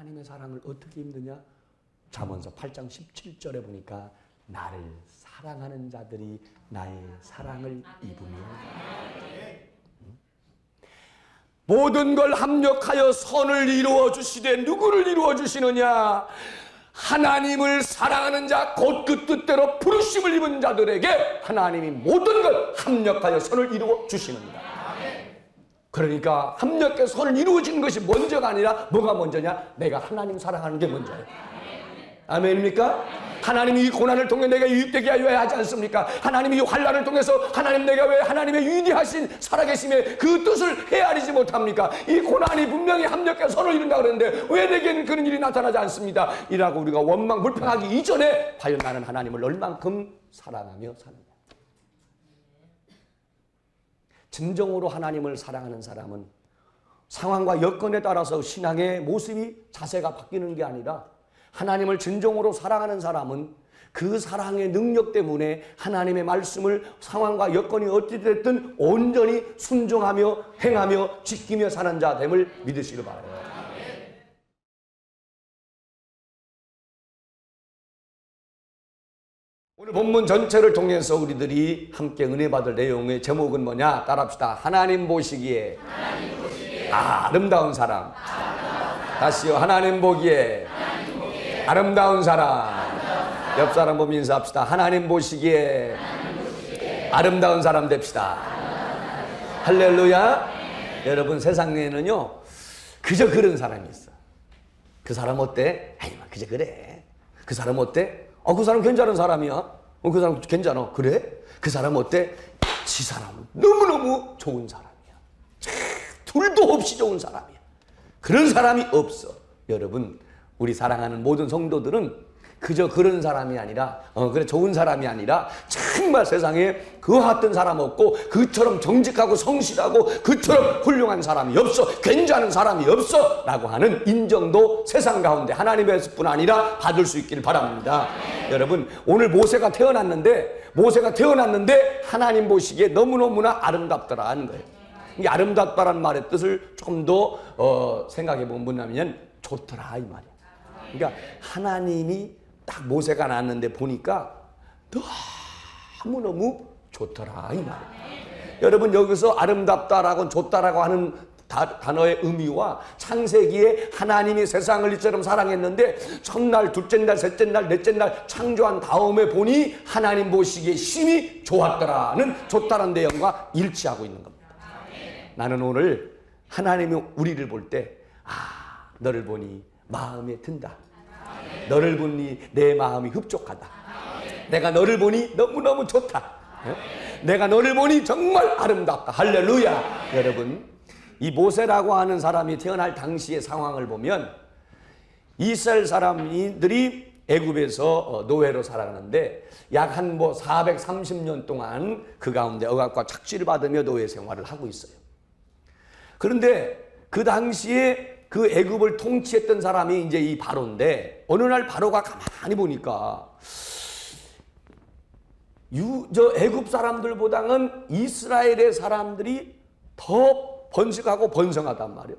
하나님의 사랑을 어떻게 힘드냐? 잠언서 8장 17절에 보니까 나를 사랑하는 자들이 나의 사랑을 입으며 모든 걸 합력하여 선을 이루어 주시되 누구를 이루어 주시느냐? 하나님을 사랑하는 자, 곧 그 뜻대로 부르심을 입은 자들에게 하나님이 모든 걸 합력하여 선을 이루어 주시느니라. 그러니까 합력해서 선을 이루어지는 것이 먼저가 아니라 뭐가 먼저냐? 내가 하나님 사랑하는 게 먼저예요. 아멘입니까? 하나님이 이 고난을 통해 내가 유익되게 하여야 하지 않습니까? 하나님이 이 환난을 통해서 하나님 내가 왜 하나님의 위대하신 살아계심의 그 뜻을 헤아리지 못합니까? 이 고난이 분명히 합력해서 선을 이룬다 그러는데 왜 내게는 그런 일이 나타나지 않습니다. 이라고 우리가 원망 불평하기 이전에 과연 나는 하나님을 얼만큼 사랑하며 사느냐. 진정으로 하나님을 사랑하는 사람은 상황과 여건에 따라서 신앙의 모습이 자세가 바뀌는 게 아니라 하나님을 진정으로 사랑하는 사람은 그 사랑의 능력 때문에 하나님의 말씀을 상황과 여건이 어찌 됐든 온전히 순종하며 행하며 지키며 사는 자 됨을 믿으시길 바라요. 오늘 본문 전체를 통해서 우리들이 함께 은혜 받을 내용의 제목은 뭐냐? 따라합시다. 하나님 보시기에 아름다운 사람. 다시요. 하나님 보기에 아름다운 사람. 옆 사람 보면 인사합시다. 하나님 보시기에 아름다운 사람 됩시다. 할렐루야. 여러분, 세상에는요 그저 그런 사람이 있어. 그 사람 어때? 아이, 그저 그래. 그 사람 어때? 그 사람 괜찮은 사람이야. 그 사람 괜찮아. 그래? 그 사람 어때? 지 사람은 너무너무 좋은 사람이야. 둘도 없이 좋은 사람이야. 그런 사람이 없어. 여러분, 우리 사랑하는 모든 성도들은 그저 그런 사람이 아니라 그래 좋은 사람이 아니라 정말 세상에 그 같은 사람 없고 그처럼 정직하고 성실하고 그처럼 훌륭한 사람이 없어. 괜찮은 사람이 없어 라고 하는 인정도 세상 가운데 하나님의 뿐 아니라 받을 수 있기를 바랍니다. 여러분, 오늘 모세가 태어났는데 하나님 보시기에 너무너무나 아름답더라 하는 거예요. 이 아름답다라는 말의 뜻을 조금 더 생각해 보면 뭐냐면 좋더라 이 말이야. 그러니까 하나님이 딱 모세가 낳았는데 보니까 너무너무 좋더라 이 말이에요. 여러분, 여기서 아름답다라고 좋다라고 하는 단어의 의미와 창세기에 하나님이 세상을 이처럼 사랑했는데 첫날, 둘째 날, 셋째 날, 넷째 날 창조한 다음에 보니 하나님 보시기에 심히 좋았더라는 좋다라는 내용과 일치하고 있는 겁니다. 나는 오늘 하나님이 우리를 볼 때 너를 보니 마음에 든다. 너를 보니 내 마음이 흡족하다. 내가 너를 보니 너무너무 좋다. 내가 너를 보니 정말 아름답다. 할렐루야. 여러분, 이 모세라고 하는 사람이 태어날 당시의 상황을 보면 이스라엘 사람들이 애굽에서 노예로 살았는데 약 한 430년 동안 그 가운데 억압과 착취를 받으며 노예 생활을 하고 있어요. 그런데 그 당시에 그 애굽을 통치했던 사람이 이제 이 바로인데 어느 날 바로가 가만히 보니까 애굽 사람들보다는 이스라엘의 사람들이 더 번식하고 번성하단 말이에요.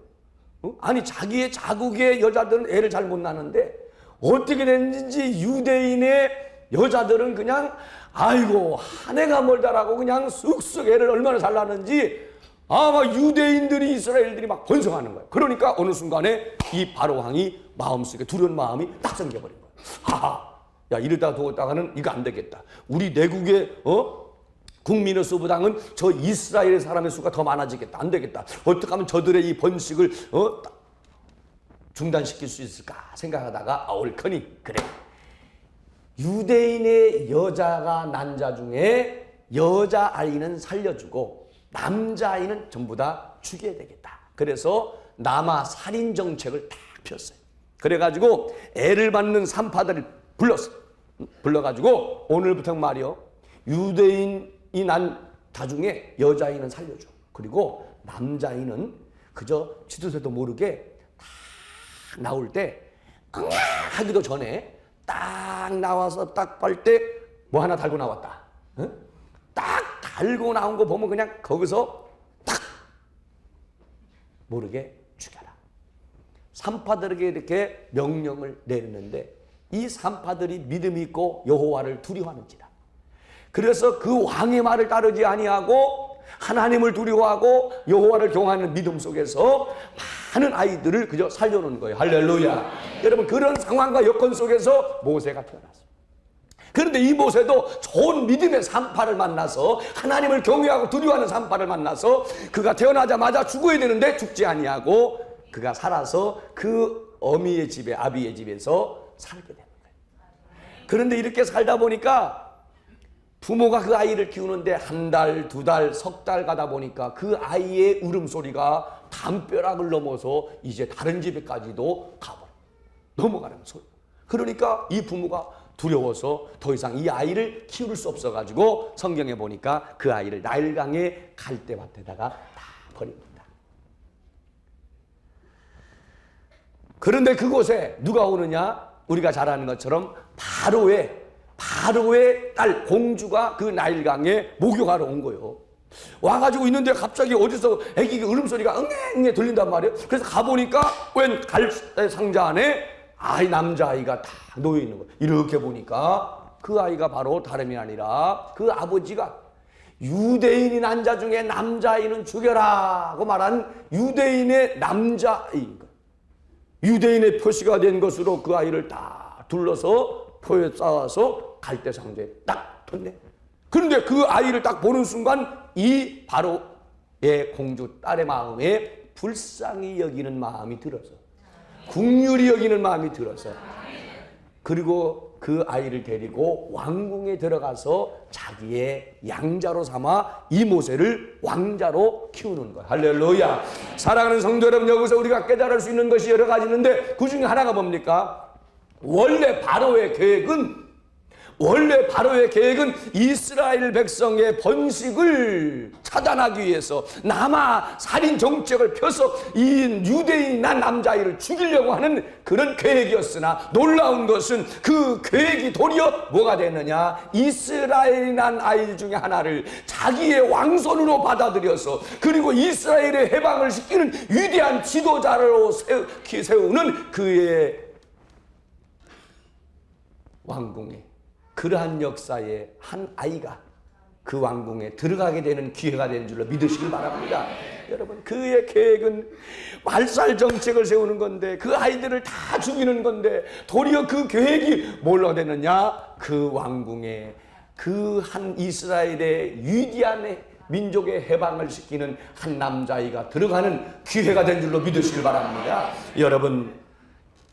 아니, 자기의 자국의 여자들은 애를 잘 못 낳는데 어떻게 됐는지 유대인의 여자들은 그냥 아이고 한 해가 멀다라고 그냥 쑥쑥 애를 얼마나 잘 낳는지 막 유대인들이 이스라엘들이 막 번성하는 거예요. 그러니까 어느 순간에 이 바로 왕이 마음속에 두려운 마음이 딱 생겨버린 거예요. 야, 이러다 두었다가는 이거 안 되겠다. 우리 내국의 국민의 수보다는 저 이스라엘 사람의 수가 더 많아지겠다. 안 되겠다. 어떻게 하면 저들의 이 번식을 중단시킬 수 있을까 생각하다가 옳거니 그래. 유대인의 여자가 난 자 중에 여자 아이는 살려주고 남자아이는 전부 다 죽여야 되겠다. 그래서 남아 살인 정책을 딱 폈어요. 그래가지고 애를 받는 산파들을 불렀어요. 불러가지고 오늘부터 말이요, 유대인이 난 다 중에 여자아이는 살려줘. 그리고 남자아이는 그저 치도새도 모르게 딱 나올 때 하기도 전에 딱 나와서 딱 볼 때 뭐 하나 달고 나왔다. 딱 달고 나온 거 보면 그냥 거기서 딱 모르게 죽여라. 산파들에게 이렇게 명령을 내리는데 이 산파들이 믿음이 있고 여호와를 두려워하는지라. 그래서 그 왕의 말을 따르지 아니하고 하나님을 두려워하고 여호와를 경외하는 믿음 속에서 많은 아이들을 그저 살려놓은 거예요. 할렐루야. 여러분, 그런 상황과 여건 속에서 모세가 태어났어요. 그런데 이 모세도 좋은 믿음의 산파를 만나서 하나님을 경외하고 두려워하는 산파를 만나서 그가 태어나자마자 죽어야 되는데 죽지 아니하고 그가 살아서 그 어미의 집에, 아비의 집에서 살게 되는 거예요. 그런데 이렇게 살다 보니까 부모가 그 아이를 키우는데 한 달, 두 달, 석 달 가다 보니까 그 아이의 울음소리가 담벼락을 넘어서 이제 다른 집에까지도 넘어가는 소리. 그러니까 이 부모가 두려워서 더 이상 이 아이를 키울 수 없어가지고 성경에 보니까 그 아이를 나일강의 갈대밭에다가 다 버립니다. 그런데 그곳에 누가 오느냐? 우리가 잘 아는 것처럼 바로의 딸 공주가 그 나일강에 목욕하러 온 거예요. 와가지고 있는데 갑자기 어디서 애기 울음소리가 응애 들린단 말이에요. 그래서 가보니까 웬 갈대 상자 안에 남자아이가 다 놓여있는 거예요. 이렇게 보니까 그 아이가 바로 다름이 아니라 그 아버지가 유대인이 난 자 중에 남자아이는 죽여라 고 말한 유대인의 남자아이인 거예요. 유대인의 표시가 된 것으로 그 아이를 다 둘러서 포에 쌓아서 갈대 상자에 딱 뒀네. 그런데 그 아이를 딱 보는 순간 이 바로의 공주 딸의 마음에 불쌍히 여기는 마음이 들어서, 긍휼히 여기는 마음이 들어서, 그리고 그 아이를 데리고 왕궁에 들어가서 자기의 양자로 삼아 이 모세를 왕자로 키우는 거예요. 할렐루야. 사랑하는 성도 여러분, 여기서 우리가 깨달을 수 있는 것이 여러 가지 있는데 그 중에 하나가 뭡니까? 원래 바로의 계획은 이스라엘 백성의 번식을 차단하기 위해서 남아 살인 정책을 펴서 이 유대인이 난 남자아이를 죽이려고 하는 그런 계획이었으나 놀라운 것은 그 계획이 도리어 뭐가 됐느냐? 이스라엘이 난 아이 중에 하나를 자기의 왕손으로 받아들여서 그리고 이스라엘의 해방을 시키는 위대한 지도자로 세우는 그의 왕궁에, 그러한 역사에 한 아이가 그 왕궁에 들어가게 되는 기회가 된 줄로 믿으시길 바랍니다. 여러분, 그의 계획은 말살 정책을 세우는 건데 그 아이들을 다 죽이는 건데 도리어 그 계획이 뭘로 되느냐? 그 왕궁에 그 한 이스라엘의 위대한 민족의 해방을 시키는 한 남자아이가 들어가는 기회가 된 줄로 믿으시길 바랍니다. 여러분,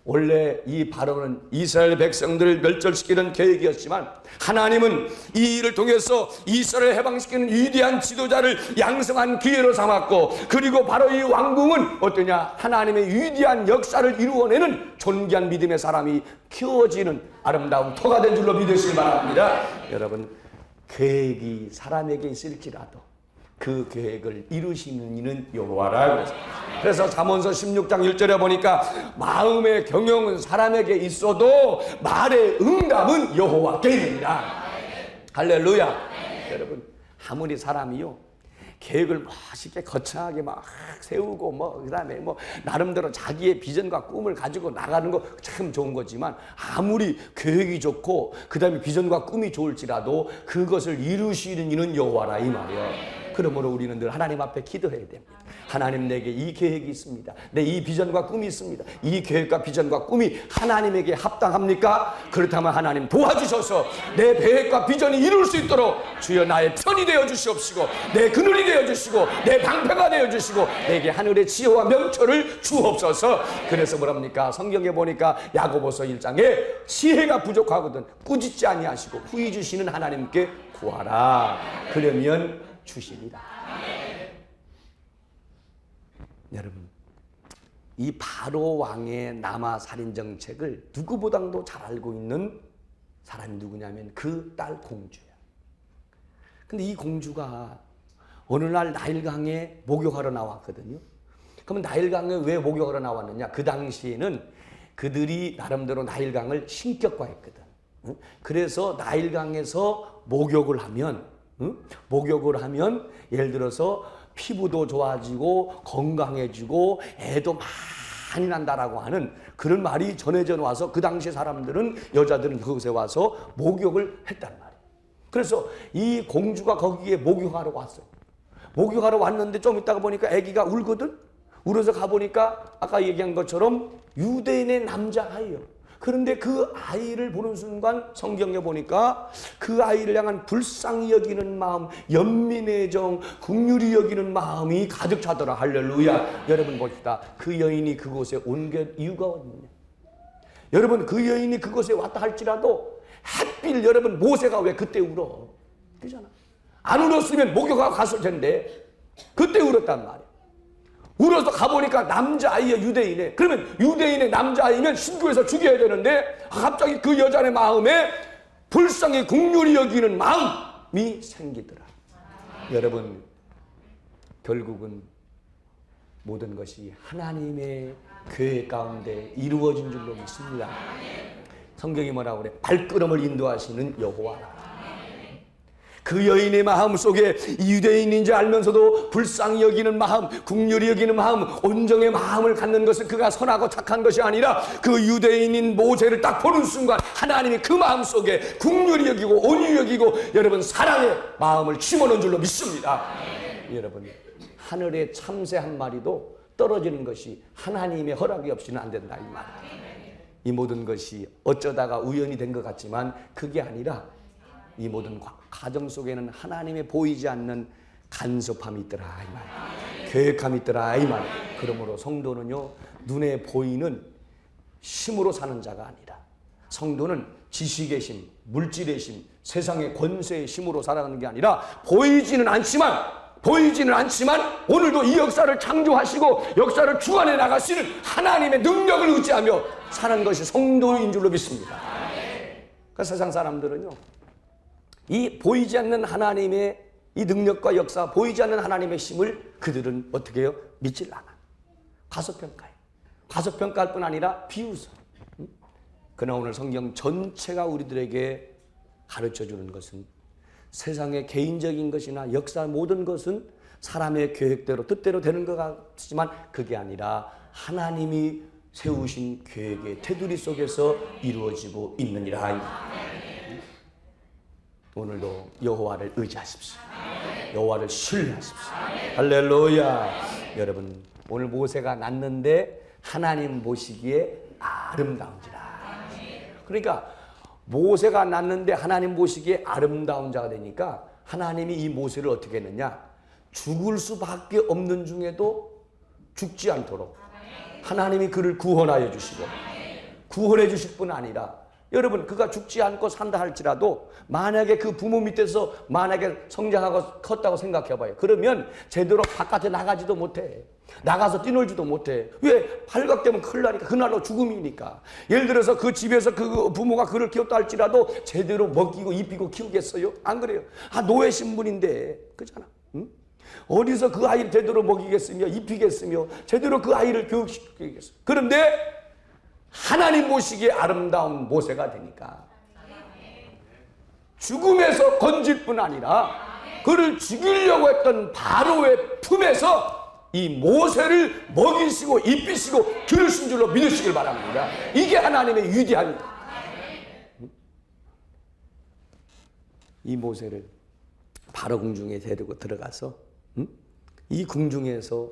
원래 이 바로는 이스라엘 백성들을 멸절시키는 계획이었지만 하나님은 이 일을 통해서 이스라엘을 해방시키는 위대한 지도자를 양성한 기회로 삼았고, 그리고 바로 이 왕궁은 어떠냐? 하나님의 위대한 역사를 이루어내는 존귀한 믿음의 사람이 키워지는 아름다운 터가 된 줄로 믿으시기 바랍니다. 여러분, 계획이 사람에게 있을지라도 그 계획을 이루시는 이는 여호와라. 그래서 잠언서 16장 1절에 보니까 마음의 경영은 사람에게 있어도 말의 응답은 여호와께 있느니라. 할렐루야. 여러분, 아무리 사람이요 계획을 멋있게 거창하게 막 세우고 그다음에 나름대로 자기의 비전과 꿈을 가지고 나가는 거 참 좋은 거지만 아무리 계획이 좋고 그다음에 비전과 꿈이 좋을지라도 그것을 이루시는 이는 여호와라 이 말이에요. 그러므로 우리는 늘 하나님 앞에 기도해야 됩니다. 하나님, 내게 이 계획이 있습니다. 내 이 비전과 꿈이 있습니다. 이 계획과 비전과 꿈이 하나님에게 합당합니까? 그렇다면 하나님 도와주셔서 내 계획과 비전이 이룰 수 있도록 주여 나의 편이 되어 주시옵시고 내 그늘이 되어 주시고 내 방패가 되어 주시고 내게 하늘의 지혜와 명철을 주옵소서. 그래서 뭐랍니까? 성경에 보니까 야고보서 1장에 지혜가 부족하거든 꾸짖지 아니하시고 후히 주시는 하나님께 구하라. 그러면 주시리라. 여러분, 이 바로 왕의 남아 살인 정책을 누구보다도 잘 알고 있는 사람이 누구냐면 그 딸 공주야. 근데 이 공주가 어느 날 나일강에 목욕하러 나왔거든요. 그러면 나일강에 왜 목욕하러 나왔느냐? 그 당시에는 그들이 나름대로 나일강을 신격화했거든. 그래서 나일강에서 목욕을 하면 예를 들어서 피부도 좋아지고 건강해지고 애도 잔인한다라고 하는 그런 말이 전해져 와서 그 당시 사람들은, 여자들은 그곳에 와서 목욕을 했단 말이에요. 그래서 이 공주가 거기에 목욕하러 왔어요. 목욕하러 왔는데 좀 있다가 보니까 아기가 울거든. 울어서 가보니까 아까 얘기한 것처럼 유대인의 남자아이요. 그런데 그 아이를 보는 순간 성경에 보니까 그 아이를 향한 불쌍히 여기는 마음, 연민의 정, 긍휼히 여기는 마음이 가득 차더라. 할렐루야. 여러분 봅시다. 그 여인이 그곳에 온 게 이유가 없느냐. 여러분 그 여인이 그곳에 왔다 할지라도 하필 여러분 모세가 왜 그때 울어? 그잖아. 안 울었으면 목욕하고 갔을 텐데 그때 울었단 말이야. 울어서 가보니까 남자아이야, 유대인에. 그러면 유대인의 남자아이면 신고해서 죽여야 되는데 갑자기 그 여자의 마음에 불쌍히 긍휼히 여기는 마음이 생기더라. 여러분 결국은 모든 것이 하나님의 계획 가운데 이루어진 줄로 믿습니다. 성경이 뭐라고 그래? 발걸음을 인도하시는 여호와라. 그 여인의 마음 속에 유대인인지 알면서도 불쌍히 여기는 마음, 긍휼히 여기는 마음, 온정의 마음을 갖는 것은 그가 선하고 착한 것이 아니라 그 유대인인 모세를 딱 보는 순간 하나님이 그 마음 속에 긍휼히 여기고 온유히 여기고 여러분 사랑의 마음을 심어놓은 줄로 믿습니다. 여러분 하늘에 참새 한 마리도 떨어지는 것이 하나님의 허락이 없이는 안 된다 이 말이에요. 이 모든 것이 어쩌다가 우연이 된 것 같지만 그게 아니라 이 모든 가정 속에는 하나님의 보이지 않는 간섭함이 있더라 이 말, 계획함이 있더라 이 말. 그러므로 성도는요 눈에 보이는 힘으로 사는 자가 아니라 성도는 지식의 힘, 물질의 힘, 세상의 권세의 힘으로 살아가는 게 아니라 보이지는 않지만 오늘도 이 역사를 창조하시고 역사를 주관해 나가시는 하나님의 능력을 의지하며 사는 것이 성도인 줄로 믿습니다. 그러니까 세상 사람들은요 이 보이지 않는 하나님의 이 능력과 역사, 보이지 않는 하나님의 힘을 그들은 어떻게 해요? 믿질 않아. 과소평가해. 과소평가할 뿐 아니라 비웃어. 그러나 오늘 성경 전체가 우리들에게 가르쳐주는 것은 세상의 개인적인 것이나 역사 모든 것은 사람의 계획대로 뜻대로 되는 것 같지만 그게 아니라 하나님이 세우신 계획의 테두리 속에서 이루어지고 있느니라. 오늘도 여호와를 의지하십시오. 여호와를 신뢰하십시오. 할렐루야. 여러분 오늘 모세가 났는데 하나님 보시기에 아름다운지라. 그러니까 모세가 났는데 하나님 보시기에 아름다운 자가 되니까 하나님이 이 모세를 어떻게 했느냐, 죽을 수밖에 없는 중에도 죽지 않도록 하나님이 그를 구원하여 주시고 구원해 주실 뿐 아니라 여러분 그가 죽지 않고 산다 할지라도 만약에 그 부모 밑에서 만약에 성장하고 컸다고 생각해 봐요. 그러면 제대로 바깥에 나가지도 못해. 나가서 뛰놀지도 못해. 왜? 발각되면 큰일 나니까. 그날로 죽음이니까. 예를 들어서 그 집에서 그 부모가 그를 키웠다 할지라도 제대로 먹이고 입히고 키우겠어요? 안 그래요? 노예 신분인데 그잖아. 응? 어디서 그 아이를 제대로 먹이겠으며 입히겠으며 제대로 그 아이를 교육시키겠어요? 그런데 하나님 보시기에 아름다운 모세가 되니까 죽음에서 건질 뿐 아니라 그를 죽이려고 했던 바로의 품에서 이 모세를 먹이시고 입히시고 기르신 줄로 믿으시길 바랍니다. 이게 하나님의 위대한. 이 모세를 바로 궁중에 데리고 들어가서 이 궁중에서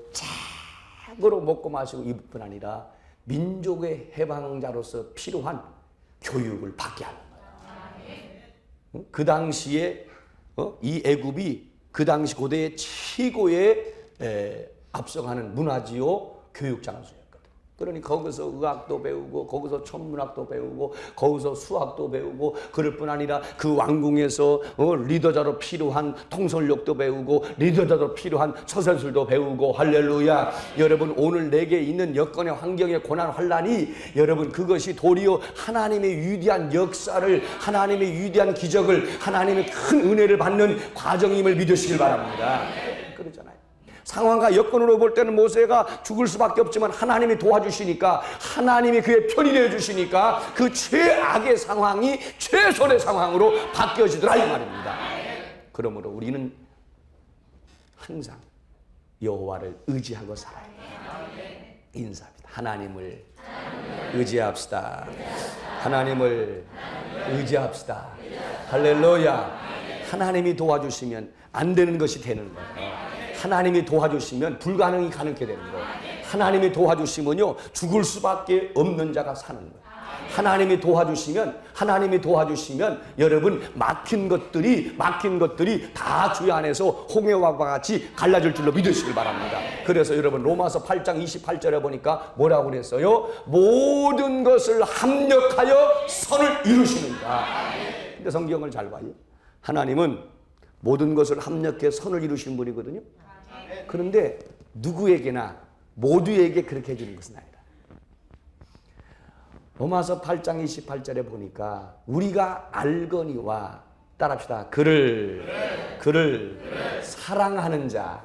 착으로 먹고 마시고 입을 뿐 아니라 민족의 해방자로서 필요한 교육을 받게 하는 거예요. 그 당시에 이 애굽이 그 당시 고대의 최고의 앞서가는 문화지요 교육 장소였거든. 그러니 거기서 의학도 배우고 거기서 천문학도 배우고 거기서 수학도 배우고 그럴 뿐 아니라 그 왕궁에서 리더자로 필요한 통솔력도 배우고 리더자로 필요한 처세술도 배우고. 할렐루야. 여러분 오늘 내게 있는 여건의 환경의 고난 환란이 여러분 그것이 도리어 하나님의 위대한 역사를 하나님의 위대한 기적을 하나님의 큰 은혜를 받는 과정임을 믿으시길 바랍니다. 그러잖아요. 상황과 여건으로 볼 때는 모세가 죽을 수밖에 없지만 하나님이 도와주시니까 하나님이 그의 편이 되어주시니까 그 최악의 상황이 최선의 상황으로 바뀌어지더라 이 말입니다. 그러므로 우리는 항상 여호와를 의지하고 살아야 돼요. 인사합니다. 하나님을 의지합시다. 하나님을 의지합시다. 할렐루야. 하나님이 도와주시면 안 되는 것이 되는 거예요. 하나님이 도와주시면 불가능이 가능하게 되는 거예요. 하나님이 도와주시면요, 죽을 수밖에 없는 자가 사는 거예요. 하나님이 도와주시면 여러분 막힌 것들이 다 주의 안에서 홍해와 같이 갈라질 줄로 믿으시길 바랍니다. 그래서 여러분 로마서 8장 28절에 보니까 뭐라고 그랬어요? 모든 것을 합력하여 선을 이루시는가. 근데 성경을 잘 봐요. 하나님은 모든 것을 합력해 선을 이루신 분이거든요. 그런데 누구에게나 모두에게 그렇게 해주는 것은 아니다. 로마서 8장 28절에 보니까 우리가 알거니와 따라합시다. 그를 사랑하는 자.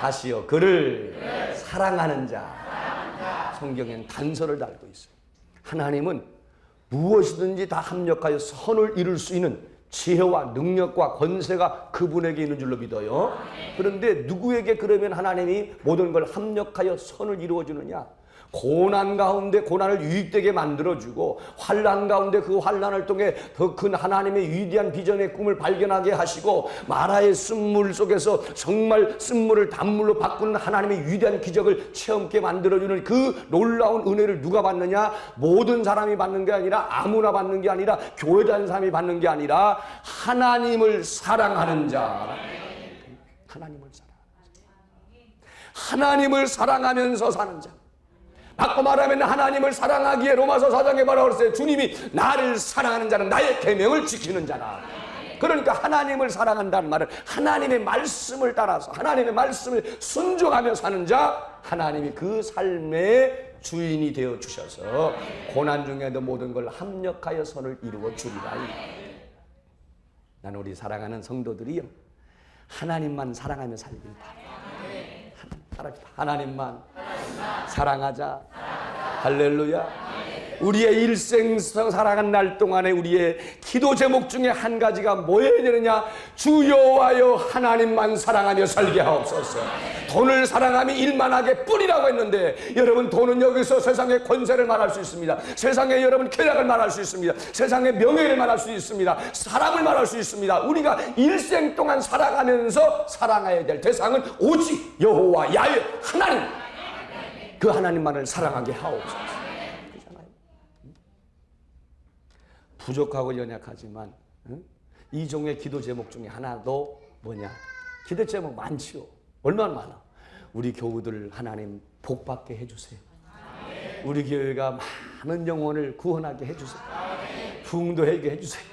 다시요. 그를 사랑하는 자. 성경에는 단서를 달고 있어요. 하나님은 무엇이든지 다 합력하여 선을 이룰 수 있는 지혜와 능력과 권세가 그분에게 있는 줄로 믿어요. 그런데 누구에게 그러면 하나님이 모든 걸 합력하여 선을 이루어 주느냐? 고난 가운데 고난을 유익되게 만들어주고 환난 가운데 그 환난을 통해 더 큰 하나님의 위대한 비전의 꿈을 발견하게 하시고 마라의 쓴물 속에서 정말 쓴물을 단물로 바꾸는 하나님의 위대한 기적을 체험케 만들어주는 그 놀라운 은혜를 누가 받느냐? 모든 사람이 받는 게 아니라 아무나 받는 게 아니라 교회 다니는 사람이 받는 게 아니라 하나님을 사랑하는 자. 하나님을 사랑하면서 사는 자. 바꿔 말하면 하나님을 사랑하기에 로마서 4장에 뭐라고 그랬어요? 주님이 나를 사랑하는 자는 나의 계명을 지키는 자라. 그러니까 하나님을 사랑한다는 말은 하나님의 말씀을 따라서 하나님의 말씀을 순종하며 사는 자, 하나님이 그 삶의 주인이 되어 주셔서 고난 중에도 모든 걸 합력하여 선을 이루어 주리라. 나는 우리 사랑하는 성도들이요, 하나님만 사랑하며 살길 바랍니다. 하나님만 사랑하자. 할렐루야. 우리의 일생 살아간 날 동안에 우리의 기도 제목 중에 한 가지가 뭐여야 되느냐? 주 여호와여 하나님만 사랑하며 살게 하옵소서. 돈을 사랑하며 일만하게 뿌리라고 했는데, 여러분 돈은 여기서 세상의 권세를 말할 수 있습니다. 세상에 여러분 쾌락을 말할 수 있습니다. 세상의 명예를 말할 수 있습니다. 사람을 말할 수 있습니다. 우리가 일생 동안 살아가면서 사랑해야 될 대상은 오직 여호와 야훼 하나님, 그 하나님만을 사랑하게 하옵소서. 부족하고 연약하지만 이 종의 기도 제목 중에 하나도 뭐냐? 기도 제목 많지요. 얼마나 많아. 우리 교우들 하나님 복받게 해주세요. 우리 교회가 많은 영혼을 구원하게 해주세요. 부흥도하게 해주세요.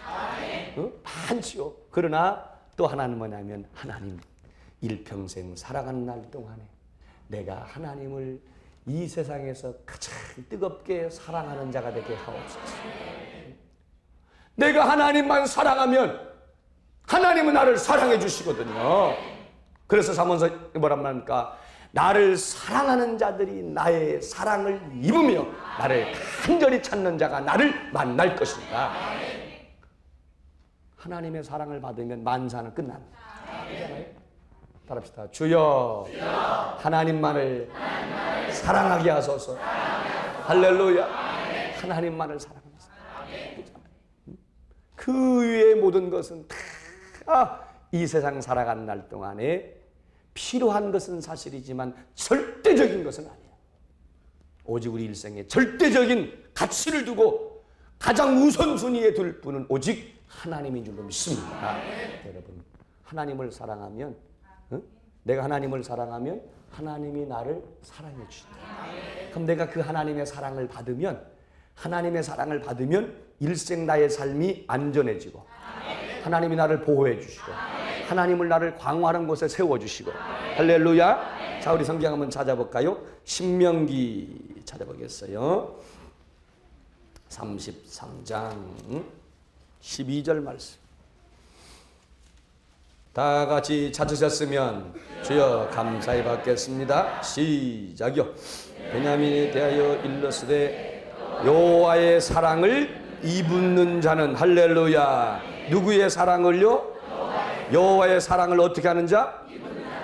많지요. 그러나 또 하나는 뭐냐면, 하나님 일평생 살아가는 날 동안에 내가 하나님을 이 세상에서 가장 뜨겁게 사랑하는 자가 되게 하옵소서. 내가 하나님만 사랑하면 하나님은 나를 사랑해 주시거든요. 그래서 잠언서 뭐란 말입니까? 나를 사랑하는 자들이 나의 사랑을 입으며 나를 간절히 찾는 자가 나를 만날 것입니다. 하나님의 사랑을 받으면 만사는 끝납니다. 따라합시다. 주여, 하나님만을 사랑하게 하소서. 할렐루야. 하나님만을 사랑합니다. 그 위의 모든 것은 다 이 세상 살아가는 날 동안에 필요한 것은 사실이지만 절대적인 것은 아니에요. 오직 우리 일생에 절대적인 가치를 두고 가장 우선순위에 둘 분은 오직 하나님인 줄로 믿습니다. 여러분, 하나님을 사랑하면, 내가 하나님을 사랑하면 하나님이 나를 사랑해 주신다. 그럼 내가 그 하나님의 사랑을 받으면, 일생 나의 삶이 안전해지고, 하나님이 나를 보호해 주시고, 하나님을 나를 광활한 곳에 세워주시고. 할렐루야. 자, 우리 성경 한번 찾아볼까요? 신명기 찾아보겠어요. 33장 12절 말씀. 다 같이 찾으셨으면 주여 감사히 받겠습니다. 시작이요. 베냐민에 대하여 일렀으되 여호와의 사랑을 입는 자는, 할렐루야, 누구의 사랑을요? 여호와의 사랑을 어떻게 하는 자?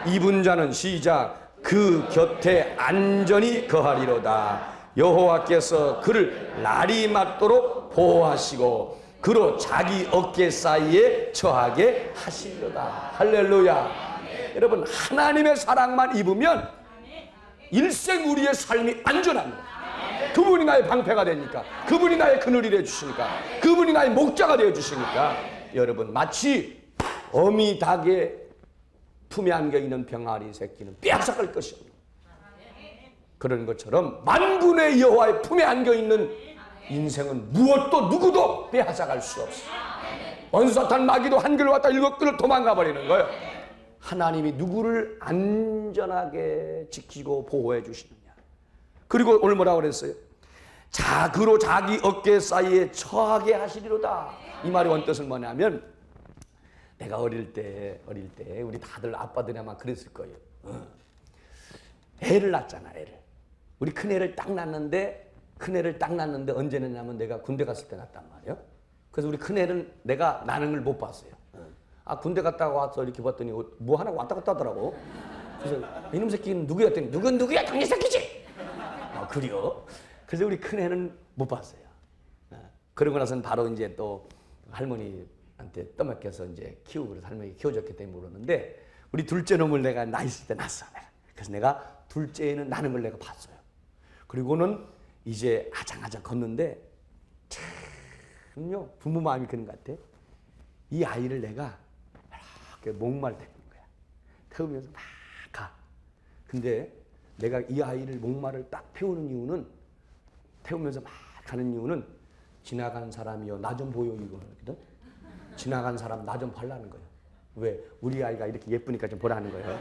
입은 자는, 시작, 그 곁에 안전히 거하리로다. 여호와께서 그를 날이 맞도록 보호하시고 그로 자기 어깨 사이에 처하게 하시리로다. 할렐루야. 여러분, 하나님의 사랑만 입으면 일생 우리의 삶이 안전합니다. 그분이 나의 방패가 되니까, 그분이 나의 그늘이 되어주시니까, 그분이 나의 목자가 되어주시니까, 여러분, 마치 어미 닭의 품에 안겨있는 병아리 새끼는 빼앗아갈 것이 없는 그런 것처럼 만군의 여호와의 품에 안겨있는 인생은 무엇도 누구도 빼앗아갈 수 없어요. 원수사탄 마귀도 한글 왔다 일곱 글을 도망가 버리는 거예요. 하나님이 누구를 안전하게 지키고 보호해 주시느냐. 그리고 오늘 뭐라고 그랬어요? 그로 자기 어깨 사이에 처하게 하시리로다. 이 말의 원뜻은 뭐냐면, 내가 어릴 때 우리 다들 아빠들이 아마 그랬을 거예요. 애를 낳잖아, 애를. 우리 큰애를 딱 낳는데 언제 낳냐면 내가 군대 갔을 때 낳았단 말이에요. 그래서 우리 큰애는 내가 나는 걸 못 봤어요. 군대 갔다 와서 이렇게 봤더니 뭐 하나 왔다 갔다 하더라고. 그래서 이놈 새끼는 누구야 했더니 누구야 당신 새끼지. 그래요? 그래서 우리 큰애는 못 봤어요. 그러고 나서는 바로 이제 또 할머니한테 떠맡겨서 이제 키우고, 그래서 할머니가 키워줬기 때문에 모르는데, 우리 둘째 놈을 내가 나 있을 때 낳았어. 그래서 내가 둘째는 나는 걸 내가 봤어요. 그리고는 이제 아장아장 걷는데, 참요, 부모 마음이 그런 것 같아. 이 아이를 내가 이렇게 목마를 태우는 거야. 태우면서 막 가. 근데 내가 이 아이를 목마를 딱 태우면서 막 가는 이유는, 지나간 사람이요 나 좀 보여 이거거든. 지나간 사람 나 좀 보라는 거예요. 왜? 우리 아이가 이렇게 예쁘니까 좀 보라는 거예요.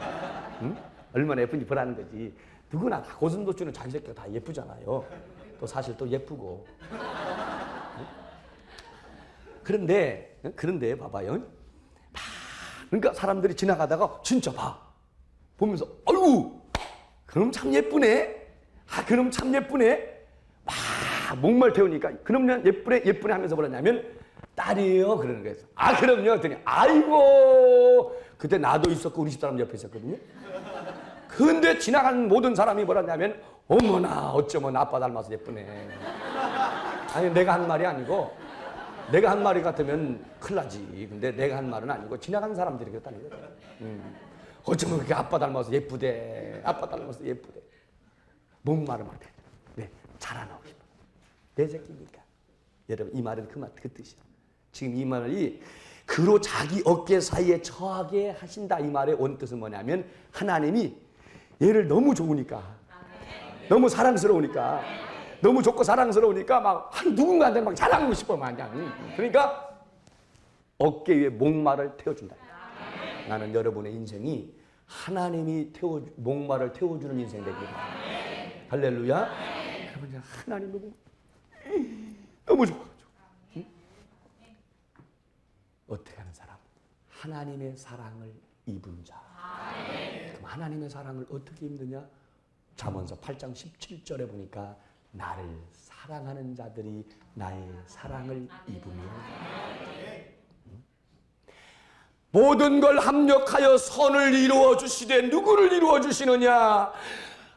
응? 얼마나 예쁜지 보라는 거지. 누구나 다 고슴도치는 자기 새끼가 다 예쁘잖아요. 또 사실 또 예쁘고. 응? 그런데 봐봐요. 그러니까 사람들이 지나가다가 진짜 보면서 아이고 그럼 참 예쁘네. 그럼 참 예쁘네. 막 목말 태우니까 그럼 예쁘네 하면서 뭐라냐면 딸이에요 그러는 거예요. 그럼요 그랬더니 아이고 그때 나도 있었고 우리 집사람 옆에 있었거든요. 근데 지나간 모든 사람이 뭐라냐면 어머나 어쩌면 아빠 닮아서 예쁘네. 아니 내가 한 말이 아니고, 내가 한 말이 같으면 큰일 나지. 근데 내가 한 말은 아니고 지나간 사람들이 그랬다는 거예요. 어쩌면 그렇게 아빠 닮아서 예쁘대. 아빠 닮아서 예쁘대. 목마르면 돼. 네, 자라나고 싶어. 내 새끼니까. 여러분 이 말은 그 뜻이야. 지금 이 말이 그로 자기 어깨 사이에 처하게 하신다. 이 말의 원뜻은 뭐냐면, 하나님이 얘를 너무 좋으니까, 너무 사랑스러우니까, 너무 좋고 사랑스러우니까 막 누군가한테 막 자랑하고 싶어 마냥. 그러니까 어깨 위에 목마를 태워준다. 나는 여러분의 인생이 하나님이 목마를 태워주는 인생 되길 바랍니다. 할렐루야. 여러분 하나님 너무 좋아가지고 어떻게 하는 사람? 하나님의 사랑을 입은 자. 그럼 하나님의 사랑을 어떻게 입느냐? 잠언서 8장 17절에 보니까 나를 사랑하는 자들이 나의 사랑을 입으며 모든 걸 합력하여 선을 이루어 주시되 누구를 이루어 주시느냐?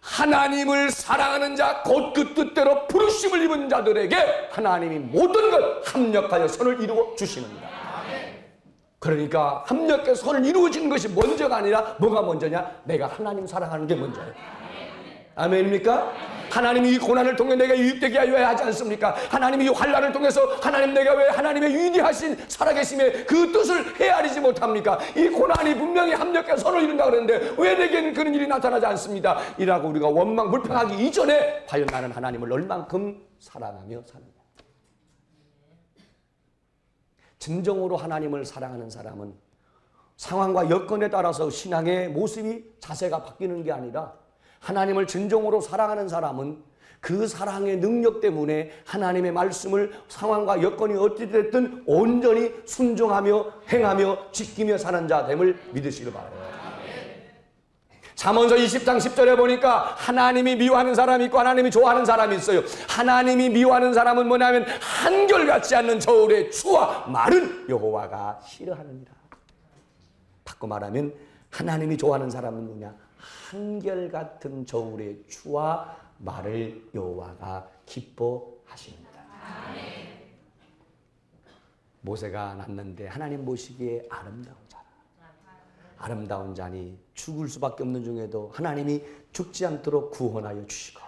하나님을 사랑하는 자, 곧 그 뜻대로 부르심을 입은 자들에게 하나님이 모든 걸 합력하여 선을 이루어 주시느니라. 그러니까 합력해서 선을 이루어지는 것이 먼저가 아니라 뭐가 먼저냐? 내가 하나님 사랑하는 게 먼저예요. 아멘입니까? 하나님이 이 고난을 통해 내가 유익되게 하여야 하지 않습니까? 하나님이 이 환난을 통해서 내가 왜 하나님의 위대하신 살아계심의 그 뜻을 헤아리지 못합니까? 이 고난이 분명히 합력해서 선을 이룬다 그러는데 왜 내게는 그런 일이 나타나지 않습니다. 이라고 우리가 원망 불평하기 이전에 과연 나는 하나님을 얼만큼 사랑하며 사느냐. 진정으로 하나님을 사랑하는 사람은 상황과 여건에 따라서 신앙의 모습이, 자세가 바뀌는 게 아니라, 하나님을 진정으로 사랑하는 사람은 그 사랑의 능력 때문에 하나님의 말씀을 상황과 여건이 어찌 됐든 온전히 순종하며 행하며 지키며 사는 자됨을 믿으시길 바라요. 잠언서 20장 10절에 보니까 하나님이 미워하는 사람이 있고 하나님이 좋아하는 사람이 있어요. 하나님이 미워하는 사람은 뭐냐면 한결같지 않는 저울의 추와 마른 여호와가 싫어하느니라. 바꿔 말하면 하나님이 좋아하는 사람은 누구냐? 한결같은 저울의 추와 말을 여호와가 기뻐하십니다. 모세가 낳는데 하나님 보시기에 아름다운 자라. 아름다운 자니 죽을 수밖에 없는 중에도 하나님이 죽지 않도록 구원하여 주시고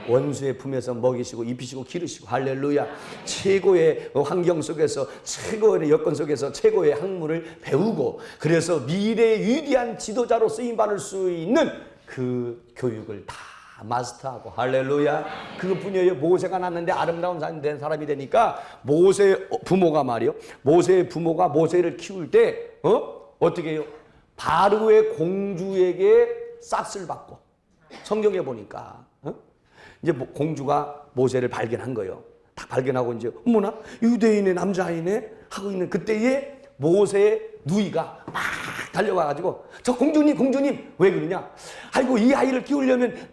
원수의 품에서 먹이시고 입히시고 기르시고 할렐루야. 최고의 환경 속에서 최고의 여건 속에서 최고의 학문을 배우고 그래서 미래의 위대한 지도자로 쓰임받을 수 있는 그 교육을 다 마스터하고 할렐루야. 그뿐이에요. 모세가 낳는데 아름다운 사람이 되니까 모세 부모가 말이요. 모세의 부모가 모세를 키울 때 어떻게 해요? 바로의 공주에게 싹을 받고 성경에 보니까 이제 공주가 모세를 발견한 거예요. 다 발견하고 이제 어머나 유대인의 남자아이네 하고 있는 그때에 모세의 누이가 막 달려와가지고 저 공주님 왜 그러냐? 아이고 이 아이를 키우려면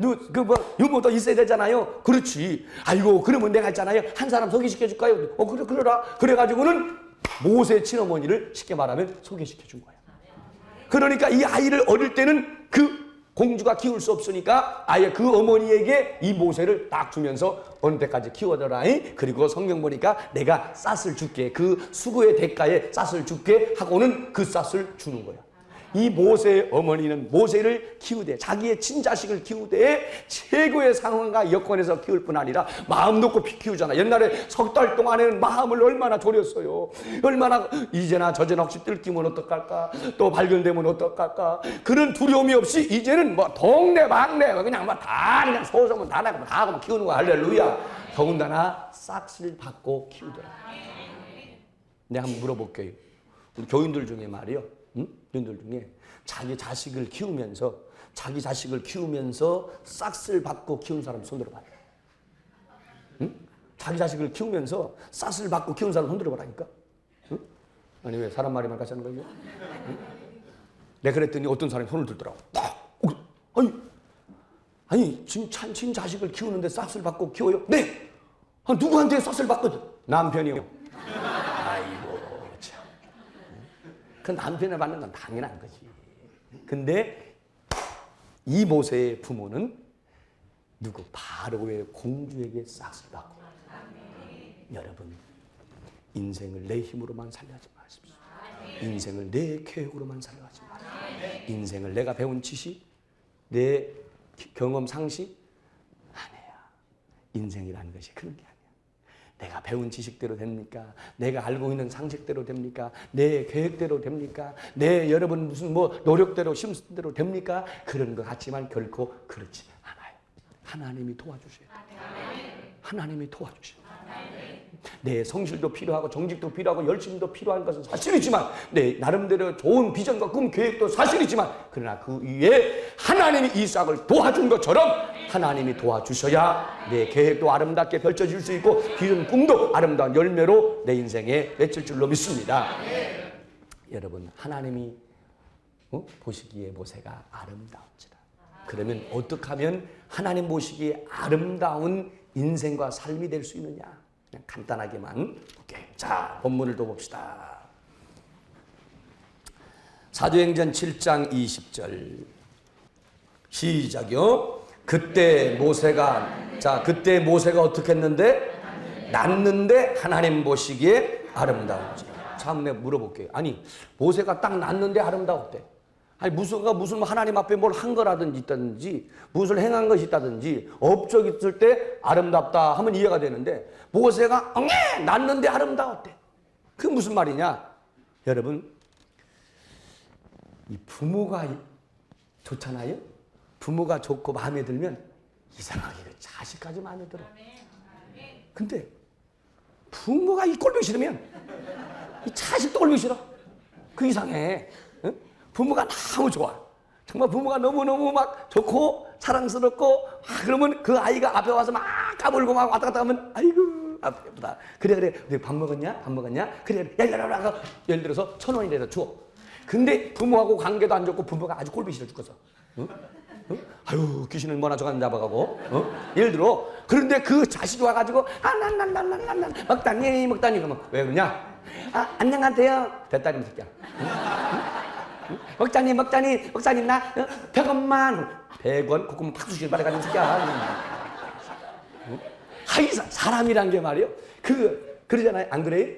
유모도 있어야 되잖아요. 그렇지. 아이고 그러면 내가 있잖아요. 한 사람 소개시켜 줄까요? 그래라. 그래가지고는 모세 친어머니를 쉽게 말하면 소개시켜 준 거야. 그러니까 이 아이를 어릴 때는 그 공주가 키울 수 없으니까 아예 그 어머니에게 이 모세를 딱 주면서 어느 때까지 키워둬라. 그리고 성경 보니까 내가 쌀을 줄게. 그 수고의 대가에 쌀을 줄게 하고는 그 쌀을 주는 거야. 이 모세의 어머니는 모세를 키우되 자기의 친자식을 키우되 최고의 상황과 여건에서 키울 뿐 아니라 마음 놓고 키우잖아. 옛날에 석 달 동안에는 마음을 얼마나 졸였어요. 얼마나 이제나 저제나 혹시 뜯기면 어떡할까, 또 발견되면 어떡할까, 그런 두려움이 없이 이제는 뭐 동네 막내 그냥 뭐 다 그냥 소송은 다 나고 다 하고 키우는 거야. 할렐루야. 더군다나 싹을 받고 키우더라. 내가 한번 물어볼게요. 우리 교인들 중에 말이요, 교인들 중에 자기 자식을 키우면서 싹을 받고 키운 사람 손 들어봐요. 자기 자식을 키우면서 싹을 받고 키운 사람 손 들어보라니까. 아니 왜 사람 말이 많이 하는 거예요? 내가 그랬더니 어떤 사람이 손을 들더라고. 아니 친 자식을 키우는데 싹을 받고 키워요? 네. 누구한테 싹을 받고? 남편이요. 아이고 참. 그 남편을 받는 건 당연한 거지. 근데 이 모세의 부모는 누구? 바로의 공주에게 싹을 받고. 여러분, 인생을 내 힘으로만 살려하지 마십시오. 인생을 내 계획으로만 살려하지 마십시오. 인생을 내가 배운 지식, 내 경험 상식 아니야. 인생이라는 것이 그런 게 아니야. 내가 배운 지식대로 됩니까? 내가 알고 있는 상식대로 됩니까? 내 계획대로 됩니까? 내 여러분 무슨 뭐 노력대로 심수대로 됩니까? 그런 것 같지만 결코 그렇지 않아요. 하나님이 도와주셔야 돼요. 하나님이 도와주셔야 돼요. 내 성실도 필요하고 정직도 필요하고 열심도 필요한 것은 사실이지만 내 나름대로 좋은 비전과 꿈 계획도 사실이지만 그러나 그 위에 하나님이 이삭을 도와준 것처럼 하나님이 도와주셔야 내 계획도 아름답게 펼쳐질 수 있고 비전 꿈도 아름다운 열매로 내 인생에 맺힐 줄로 믿습니다. 여러분, 하나님이 보시기에 모세가 아름다운지라. 그러면 어떻게 하면 하나님 보시기에 아름다운 인생과 삶이 될 수 있느냐? 그냥 간단하게만 볼게요. 자, 본문을 또 봅시다. 사도행전 7장 20절 시작이요. 그때 모세가 어떻게 했는데? 낳는데 하나님 보시기에 아름다운지라. 참 내가 물어볼게요. 아니 모세가 딱 낳는데 아름다웠대. 아니 무슨 하나님 앞에 뭘 한 거라든지 있다든지 무엇을 행한 것이 있다든지 업적이 있을 때 아름답다 하면 이해가 되는데 모세가 낳는데 아름다웠대. 그게 무슨 말이냐? 여러분, 이 부모가 좋잖아요. 부모가 좋고 마음에 들면 이상하게 자식까지 마음에 들어. 근데 부모가 이 꼴보기 싫으면 이 자식도 꼴보기 싫어. 그 이상해. 부모가 너무 좋아. 정말 부모가 너무너무 막 좋고 사랑스럽고 그러면 그 아이가 앞에 와서 막 까불고 막 왔다 갔다 하면 아이고 아프다. 그래 밥 먹었냐? 그래 예를 들어서 1,000원이라도 줘. 근데 부모하고 관계도 안 좋고 부모가 아주 꼴보기 싫어 죽겠어. 아유 귀신은 뭐나 저간 잡아가고 예를 들어. 그런데 그 자식이 와가지고 난 먹다니 그러면 왜 그러냐? 안녕하세요. 됐다니 새끼야. 목사님 나 100원만. 100원? 그거 팍 주시길 바래가지고 새끼야. 하기 사람이란 게 말이요. 그러잖아요. 안 그래요?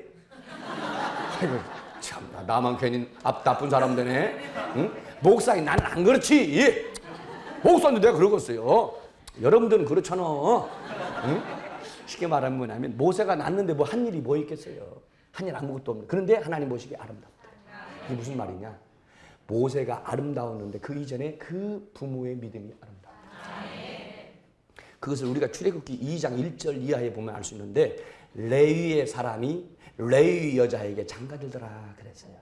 아이고, 참나. 나만 괜히 나쁜 사람 되네. 응? 목사님 나는 안 그렇지. 목사님도 내가 그러겠어요. 여러분들은 그렇잖아. 응? 쉽게 말하면 뭐냐면 모세가 낳는데 뭐 한 일이 뭐 있겠어요. 한 일 아무것도 없는. 그런데 하나님 보시기에 아름답다. 이게 무슨 말이냐? 모세가 아름다웠는데 그 이전에 그 부모의 믿음이 아름다웠다. 그것을 우리가 출애굽기 2장 1절 이하에 보면 알 수 있는데 레위의 사람이 레위 여자에게 장가들더라 그랬어요.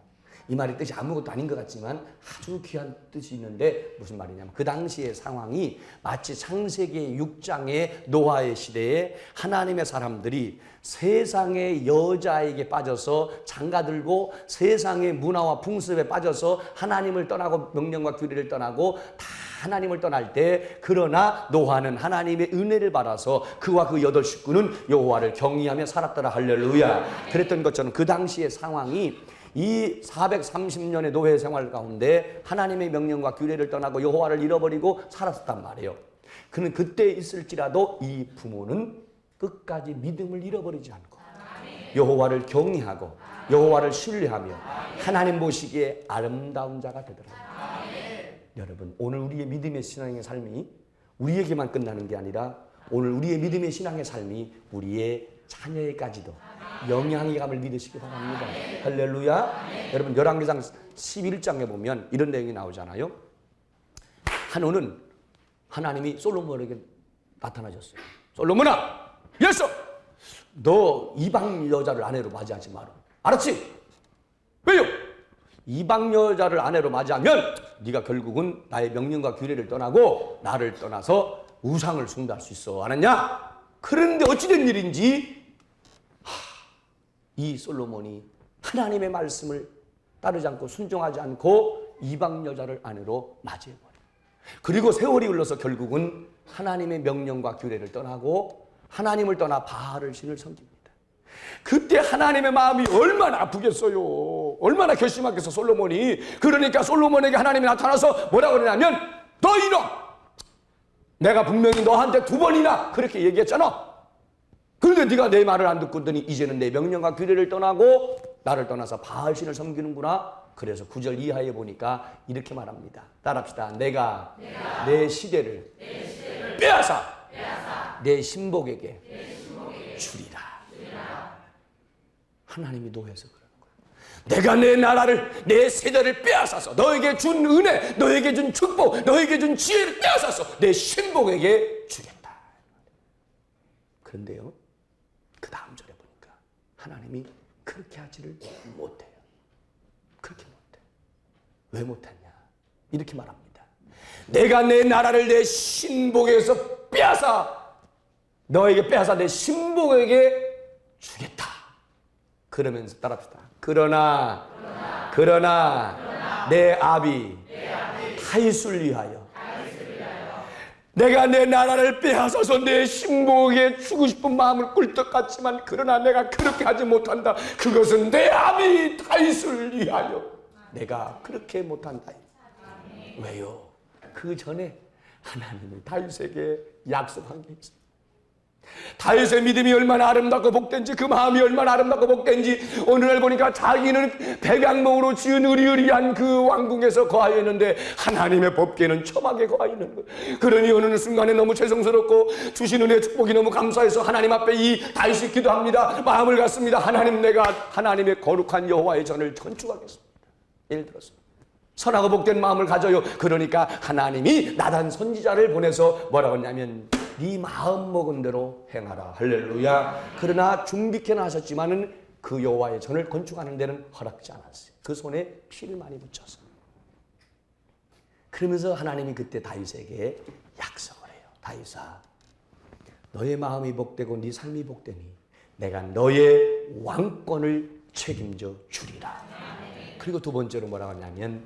이 말의 뜻이 아무것도 아닌 것 같지만 아주 귀한 뜻이 있는데 무슨 말이냐면 그 당시의 상황이 마치 창세기 6장의 노아의 시대에 하나님의 사람들이 세상의 여자에게 빠져서 장가들고 세상의 문화와 풍습에 빠져서 하나님을 떠나고 명령과 규례를 떠나고 다 하나님을 떠날 때 그러나 노아는 하나님의 은혜를 받아서 그와 그 8 식구는 여호와를 경외하며 살았더라. 할렐루야. 그랬던 것처럼 그 당시의 상황이 이 430년의 노예 생활 가운데 하나님의 명령과 규례를 떠나고 여호와를 잃어버리고 살았단 말이에요. 그는 그때 있을지라도 이 부모는 끝까지 믿음을 잃어버리지 않고 여호와를 경외하고 여호와를 신뢰하며 하나님 보시기에 아름다운 자가 되더라. 여러분, 오늘 우리의 믿음의 신앙의 삶이 우리에게만 끝나는 게 아니라 오늘 우리의 믿음의 신앙의 삶이 우리의 자녀에까지도 영향이 감을 믿으시기 바랍니다. 할렐루야. 여러분, 열왕기상 11장에 보면 이런 내용이 나오잖아요. 한우는 하나님이 솔로몬에게 나타나셨어요. 솔로몬아, 예수, 너 이방 여자를 아내로 맞이하지 마라. 알았지? 왜요? 이방 여자를 아내로 맞이하면 네가 결국은 나의 명령과 규례를 떠나고 나를 떠나서 우상을 숭배할 수 있어. 알았냐? 그런데 어찌된 일인지 이 솔로몬이 하나님의 말씀을 따르지 않고 순종하지 않고 이방 여자를 아내로 맞이해버려요. 그리고 세월이 흘러서 결국은 하나님의 명령과 규례를 떠나고 하나님을 떠나 바알을 신을 섬깁니다. 그때 하나님의 마음이 얼마나 아프겠어요. 얼마나 결심하겠어 솔로몬이. 그러니까 솔로몬에게 하나님이 나타나서 뭐라고 그러냐면 너 이놈, 내가 분명히 너한테 2번이나 그렇게 얘기했잖아. 그런데 네가 내 말을 안 듣고더니 이제는 내 명령과 규례를 떠나고 나를 떠나서 바알신을 섬기는구나. 그래서 9절 이하에 보니까 이렇게 말합니다. 따라합시다. 내가 내 시대를 빼앗아 내 신복에게 주리라. 하나님이 노해서 그러는 거예요. 내가 내 나라를, 내 세대를 빼앗아서 너에게 준 은혜, 너에게 준 축복, 너에게 준 지혜를 빼앗아서 내 신복에게 주겠다. 그런데요, 그 다음 절에 보니까 하나님이 그렇게 하지를 못해요. 그렇게 못해. 왜 못하냐? 이렇게 말합니다. 내가 내 나라를 내 신복에서 빼앗아 너에게 빼앗아 내 신복에게 주겠다. 그러면서 따라합시다. 그러나 내 아비 다윗을 위하여 내가 내 나라를 빼앗아서 내 신복에게 주고 싶은 마음을 꿀떡 같지만 그러나 내가 그렇게 하지 못한다. 그것은 내 아비 다윗을 위하여 내가 그렇게 못한다. 왜요? 그 전에 하나님이 다윗에게 약속한 게 있어요. 다윗의 믿음이 얼마나 아름답고 복된지, 그 마음이 얼마나 아름답고 복된지 오늘날 보니까 자기는 백양목으로 지은 의리의리한 그 왕궁에서 거하여 있는데 하나님의 법궤는 처막에 거하여 있는 거예요. 그러니 어느 순간에 너무 죄송스럽고 주신 은혜의 축복이 너무 감사해서 하나님 앞에 이 다윗이 기도합니다. 마음을 갖습니다. 하나님, 내가 하나님의 거룩한 여호와의 전을 건축하겠습니다. 예를 들어서 선하고 복된 마음을 가져요. 그러니까 하나님이 나단 선지자를 보내서 뭐라고 했냐면 네 마음 먹은 대로 행하라. 할렐루야. 그러나 중비케나 하셨지만은 그 여호와의 전을 건축하는 데는 허락지 않았어요. 그 손에 피를 많이 묻혀서. 그러면서 하나님이 그때 다윗에게 약속을 해요. 다윗아, 너의 마음이 복되고 네 삶이 복되니 내가 너의 왕권을 책임져 주리라. 그리고 두 번째로 뭐라고 하냐면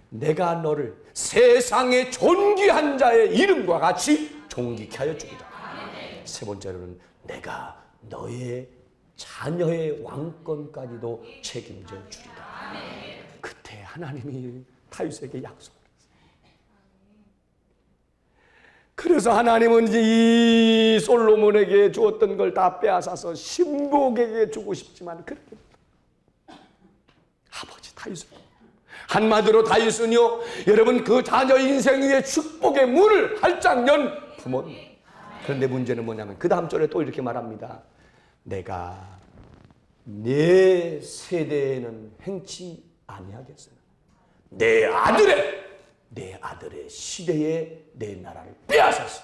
내가 너를 세상의 존귀한 자의 이름과 같이 존귀케 하여 주리라. 세 번째로는 내가 너의 자녀의 왕권까지도 책임져 주리라. 그때 하나님이 다윗에게 약속을 했어요. 그래서 하나님은 이 솔로몬에게 주었던 걸 다 빼앗아서 신복에게 주고 싶지만 그렇게 아버지 다윗은, 한마디로 다윗은요, 여러분 그 자녀 인생 위에 축복의 문을 활짝 연 부모님. 그런데 문제는 뭐냐면 그 다음 절에 또 이렇게 말합니다. 내가 내 세대에는 행치 아니하겠으나 내 아들의 시대에 내 나라를 빼앗아서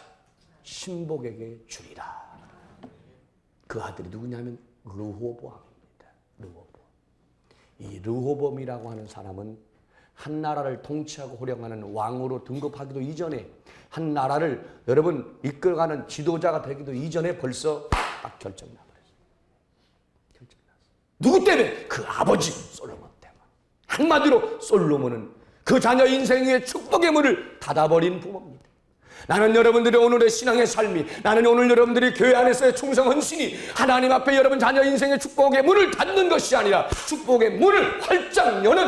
신복에게 주리라. 그 아들이 누구냐면 르호보암입니다. 르호보암. 이 르호보암이라고 하는 사람은 한 나라를 통치하고 호령하는 왕으로 등극하기도 이전에, 한 나라를 여러분 이끌어가는 지도자가 되기도 이전에 벌써 딱 결정나버렸어요. 누구 때문에? 그 아버지 솔로몬 때문에. 한마디로 솔로몬은 그 자녀 인생 위에 축복의 문을 닫아버린 부모입니다. 나는 여러분들의 오늘의 신앙의 삶이, 나는 오늘 여러분들이 교회 안에서의 충성 헌신이 하나님 앞에 여러분 자녀 인생의 축복의 문을 닫는 것이 아니라 축복의 문을 활짝 여는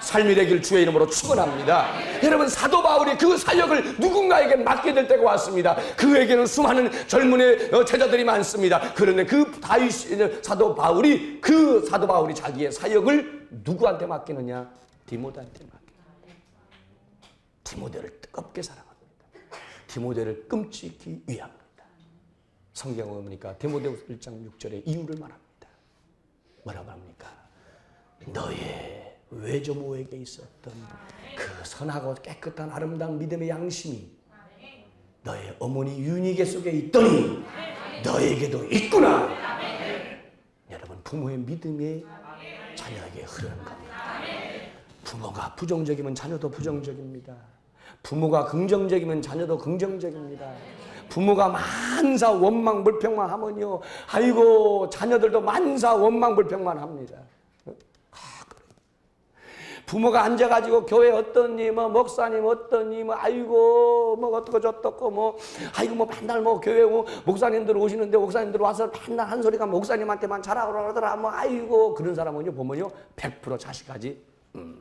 삶이 되길 주의 이름으로 축원합니다. 여러분 사도 바울이 그 사역을 누군가에게 맡게 될 때가 왔습니다. 그에게는 수많은 젊은의 제자들이 많습니다. 그런데 그 다윗 사도 바울이 자기의 사역을 누구한테 맡기느냐? 디모데한테 맡깁니다. 디모데를 뜨겁게 사랑합니다. 디모데를 끔찍히 위합니다. 성경에 보니까 디모데후서 1장 6절에 이유를 말합니다. 뭐라고 합니까? 너의 외조모에게 있었던 그 선하고 깨끗한 아름다운 믿음의 양심이 너의 어머니 유니게 속에 있더니 너에게도 있구나. 여러분 부모의 믿음이 자녀에게 흐르는 겁니다. 부모가 부정적이면 자녀도 부정적입니다. 부모가 긍정적이면 자녀도 긍정적입니다. 부모가 만사 원망 불평만 하면요, 아이고 자녀들도 만사 원망 불평만 합니다. 부모가 앉아가지고 교회 어떠니, 뭐 목사님 어떠니, 뭐 아이고 뭐 어떻고 저떻고 뭐 아이고 뭐 맨날 뭐 교회 목사님들 오시는데 목사님들 와서 맨날 한 소리가 목사님한테만 잘하고 그러더라, 뭐 아이고 그런 사람은요 보면요 100% 자식하지. 100%.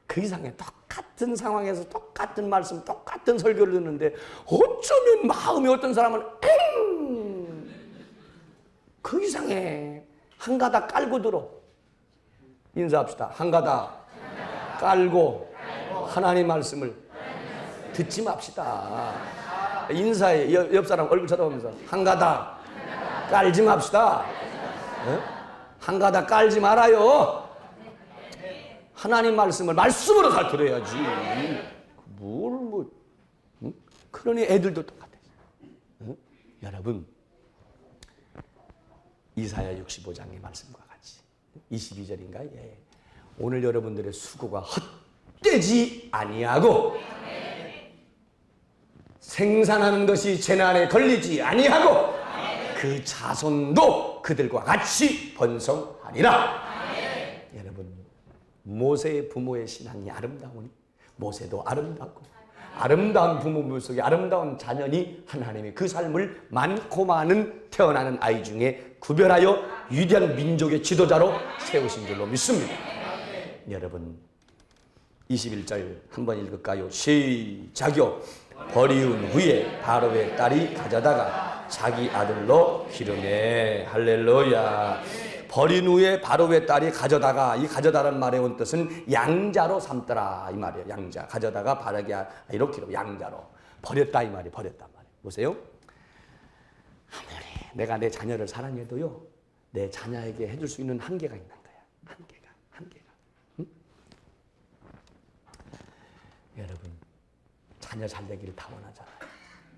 그 이상의 똑같은 상황에서 똑같은 말씀, 똑같은 설교를 듣는데 어쩌면 마음이 어떤 사람은 그 이상의 한 가닥 깔고 들어. 인사합시다. 한 가닥 깔고 하나님 말씀을 듣지 맙시다. 인사해. 옆 사람 얼굴 쳐다보면서 한 가닥 깔지 맙시다. 한 가닥 깔지 말아요. 하나님 말씀으로 잘 들어야지. 그러니 애들도 똑같아. 여러분 이사야 65장의 말씀과 같이 22절인가요? 예. 오늘 여러분들의 수고가 헛되지 아니하고 생산하는 것이 재난에 걸리지 아니하고 그 자손도 그들과 같이 번성하리라. 여러분 모세의 부모의 신앙이 아름다우니 모세도 아름답고 아름다운 부모 속에 아름다운 자녀니 하나님이 그 삶을 많고 많은 태어나는 아이 중에 구별하여 위대한 민족의 지도자로 세우신 줄로 믿습니다. 여러분 21절 한번 읽을까요? 시작요. 버리운 후에 바로의 딸이 가져다가 자기 아들로 기르네. 할렐루야. 버린 후에 바로의 딸이 가져다가, 이 가져다라는 말의 온 뜻은 양자로 삼더라 이 말이에요. 양자. 가져다가 바르게 이렇게 양자로 버렸다 이 말이, 버렸단 말이에요. 보세요. 아무리 내가 내 자녀를 사랑해도요, 내 자녀에게 해줄 수 있는 한계가 있는 거야. 한계가. 응? 여러분 자녀 잘 되기를 다 원하잖아요.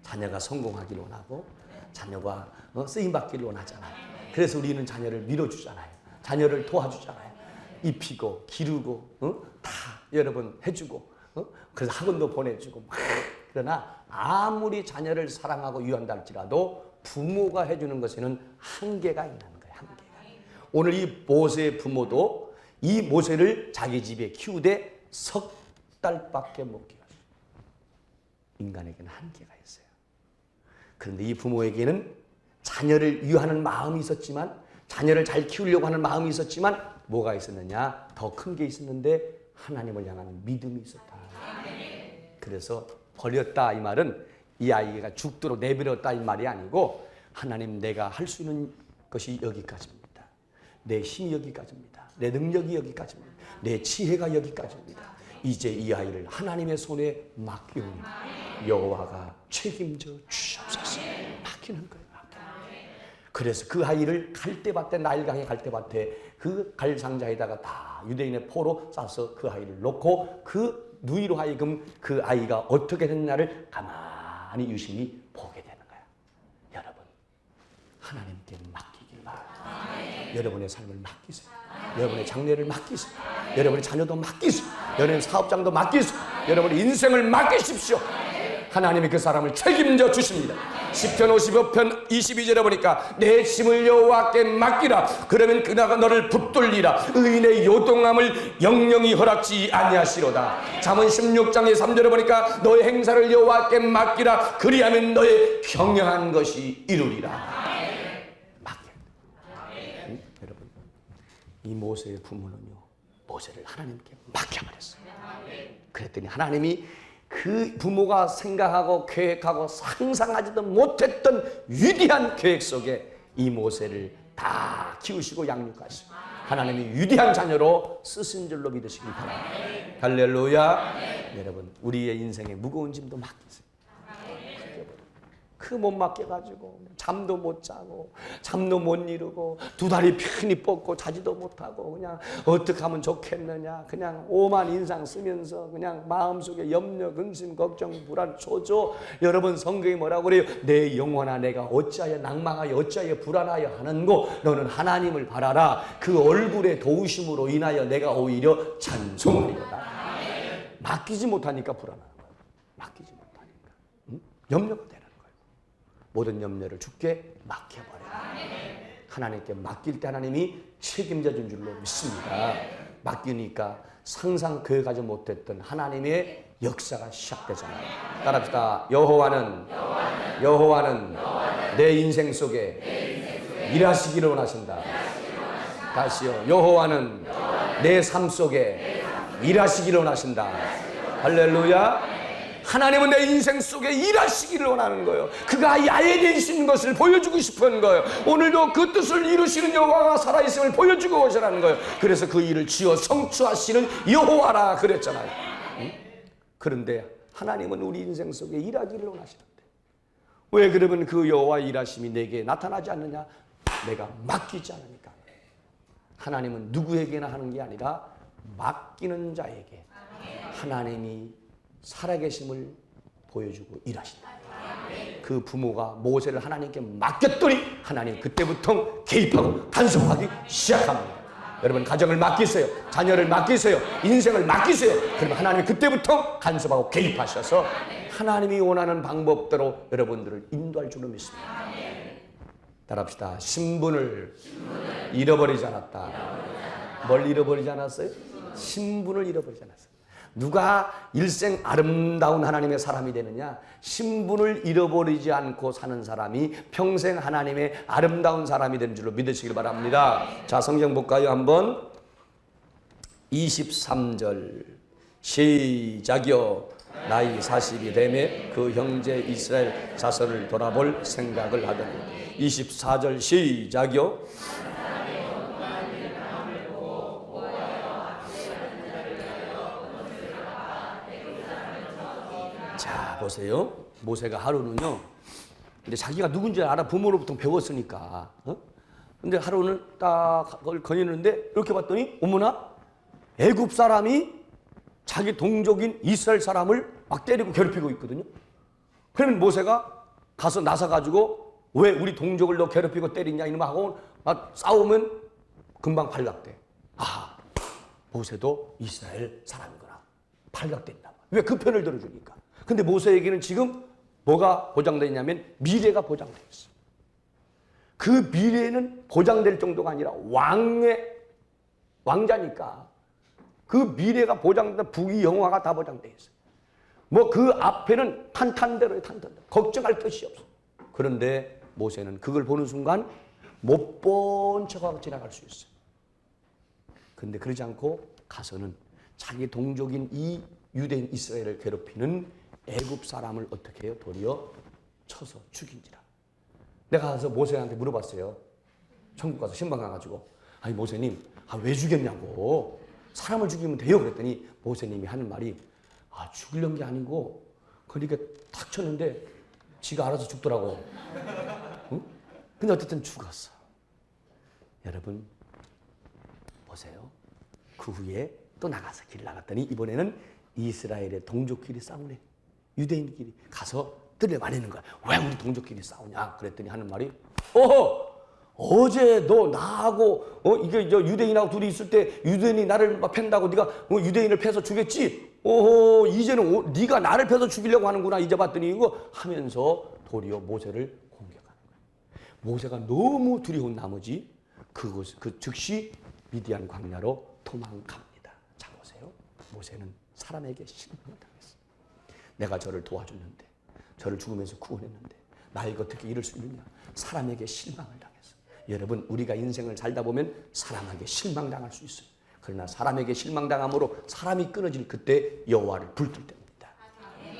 자녀가 성공하기를 원하고 자녀가 쓰임받기를 원하잖아요. 그래서 우리는 자녀를 밀어주잖아요. 자녀를 도와주잖아요. 입히고 기르고 다 여러분 해주고 그래서 학원도 보내주고 그러나 아무리 자녀를 사랑하고 유한다 할지라도 부모가 해주는 것에는 한계가 있는 거예요. 한계가. 오늘 이 모세의 부모도 이 모세를 자기 집에 키우되 석 달밖에 못 키웠어요. 인간에게는 한계가 있어요. 그런데 이 부모에게는 자녀를 위하는 마음이 있었지만, 자녀를 잘 키우려고 하는 마음이 있었지만 뭐가 있었느냐? 더 큰 게 있었는데 하나님을 향한 믿음이 있었다. 그래서 버렸다 이 말은 이 아이가 죽도록 내버렸다 이 말이 아니고 하나님 내가 할 수 있는 것이 여기까지입니다. 내 힘이 여기까지입니다. 내 능력이 여기까지입니다. 내 지혜가 여기까지입니다. 이제 이 아이를 하나님의 손에 맡기오니 여호와가 책임져 주시옵소서. 맡기는 거예요. 그래서 그 아이를 갈대밭에 나일강에 갈대밭에 그 갈상자에다가 다 유대인의 포로 싸서 그 아이를 놓고 그 누이로 하여금 그 아이가 어떻게 됐냐를 가만히 유심히 보게 되는 거야. 여러분 하나님께 맡기길 바랍니다. 여러분의 삶을 맡기세요. 여러분의 장래를 맡기세요. 여러분의 자녀도 맡기세요. 여러분의 사업장도 맡기세요. 여러분의 인생을 맡기십시오. 하나님이 그 사람을 책임져 주십니다. 시편 55편 22절에 보니까 내 힘을 여호와께 맡기라. 그러면 그나가 너를 붙들리라. 의인의 요동함을 영영이 허락지 아니하시로다. 잠언 16장의 3절에 보니까 너의 행사를 여호와께 맡기라. 그리하면 너의 경영한 것이 이루리라. 맡겨야 돼. 여러분 이 모세의 부모는요 모세를 하나님께 맡겨버렸어요. 그랬더니 하나님이 그 부모가 생각하고 계획하고 상상하지도 못했던 위대한 계획 속에 이 모세를 다 키우시고 양육하시고 하나님이 위대한 자녀로 쓰신 줄로 믿으시기 바랍니다. 할렐루야. 여러분 우리의 인생에 무거운 짐도 맡기세요. 그 못 맡겨가지고 잠도 못 자고 잠도 못 이루고 두 다리 편히 뻗고 자지도 못하고 그냥 어떻게 하면 좋겠느냐 그냥 오만 인상 쓰면서 그냥 마음속에 염려 근심 걱정 불안 초조. 여러분 성경이 뭐라고 그래요? 내 영혼아 내가 어찌하여 낭망하여 어찌하여 불안하여 하는고 너는 하나님을 바라라. 그 얼굴의 도우심으로 인하여 내가 오히려 찬송하리로다. 맡기지 못하니까 불안한 거예요. 맡기지 못하니까 염려가 되는 모든 염려를 주께 맡겨버려요. 하나님께 맡길 때 하나님이 책임져 준 줄로 믿습니다. 맡기니까 상상 계획하지 못했던 하나님의 역사가 시작되잖아요. 따라합시다. 여호와는 내 인생 속에 일하시기를 원하신다. 다시요. 여호와는 내 삶 속에 일하시기를 원하신다. 할렐루야. 하나님은 내 인생 속에 일하시기를 원하는 거예요. 그가 야에 계시는 것을 보여주고 싶은 거예요. 오늘도 그 뜻을 이루시는 여호와가 살아있음을 보여주고 오시라는 거예요. 그래서 그 일을 지어 성취하시는 여호와라 그랬잖아요. 응? 그런데 하나님은 우리 인생 속에 일하기를 원하시는데 왜 그러면 그 여호와 일하심이 내게 나타나지 않느냐? 내가 맡기지 않으니까. 하나님은 누구에게나 하는 게 아니라 맡기는 자에게 하나님이 살아계심을 보여주고 일하신다. 그 부모가 모세를 하나님께 맡겼더니 하나님 그때부터 개입하고 간섭하기 시작합니다. 여러분 가정을 맡기세요. 자녀를 맡기세요. 인생을 맡기세요. 그러면 하나님이 그때부터 간섭하고 개입하셔서 하나님이 원하는 방법대로 여러분들을 인도할 줄로 믿습니다. 따라합시다. 신분을 잃어버리지 않았다. 뭘 잃어버리지 않았어요? 신분을 잃어버리지 않았어요. 누가 일생 아름다운 하나님의 사람이 되느냐? 신분을 잃어버리지 않고 사는 사람이 평생 하나님의 아름다운 사람이 되는 줄로 믿으시길 바랍니다. 자, 성경 볼까요? 한번 23절 시작이요. 나이 40이 되매 그 형제 이스라엘 자손을 돌아볼 생각을 하더니 24절 시작이요. 자 보세요. 모세가 하루는요. 근데 자기가 누군지 알아. 부모로부터 배웠으니까. 근데 하루는 딱 그걸 거니는데 이렇게 봤더니 어머나 애굽 사람이 자기 동족인 이스라엘 사람을 막 때리고 괴롭히고 있거든요. 그러면 모세가 가서 나서가지고 왜 우리 동족을 너 괴롭히고 때리냐 이놈 하고 막 싸우면 금방 발각돼. 아 모세도 이스라엘 사람이구나. 발각된다. 왜 그 편을 들어주니까. 근데 모세에게는 지금 뭐가 보장되어 있냐면 미래가 보장되어 있어. 그 미래는 보장될 정도가 아니라 왕자니까 그 미래가 보장된다. 부귀 영화가 다 보장되어 있어. 뭐 그 앞에는 탄탄대로에 탄탄대로 걱정할 것이 없어. 그런데 모세는 그걸 보는 순간 못 본 척하고 지나갈 수 있어. 그런데 그러지 않고 가서는 자기 동족인 이 유대인 이스라엘을 괴롭히는 애굽 사람을 어떻게 해요? 도리어 쳐서 죽인지라. 내가 가서 모세한테 물어봤어요. 천국 가서 신방 가가지고, 아니 모세님, 왜 죽였냐고. 사람을 죽이면 돼요. 그랬더니 모세님이 하는 말이, 죽이려는 게 아니고 그러니까 탁 쳤는데 지가 알아서 죽더라고. 응? 근데 어쨌든 죽었어. 여러분 보세요. 그 후에 또 나가서 길 나갔더니 이번에는 이스라엘의 동족끼리 싸우네. 유대인끼리 가서 들려말리는 거야. 왜 우리 동족끼리 싸우냐 그랬더니 하는 말이, 어제 너 나하고 이게 저 유대인하고 둘이 있을 때 유대인이 나를 막 팬다고 네가 유대인을 패서 죽였지. 이제는 네가 나를 패서 죽이려고 하는구나. 이제 봤더니 이거 하면서 도리어 모세를 공격하는 거야. 모세가 너무 두려운 나머지 그 즉시 미디안 광야로 도망갑니다. 자 보세요. 모세는 사람에게 실망을 당했어. 내가 저를 도와줬는데, 저를 죽으면서 구원했는데 나에게 어떻게 이럴 수 있느냐. 사람에게 실망을 당했어. 여러분 우리가 인생을 살다 보면 사람에게 실망당할 수 있어요. 그러나 사람에게 실망당함으로 사람이 끊어질 그때 여호와를 불들 때입니다.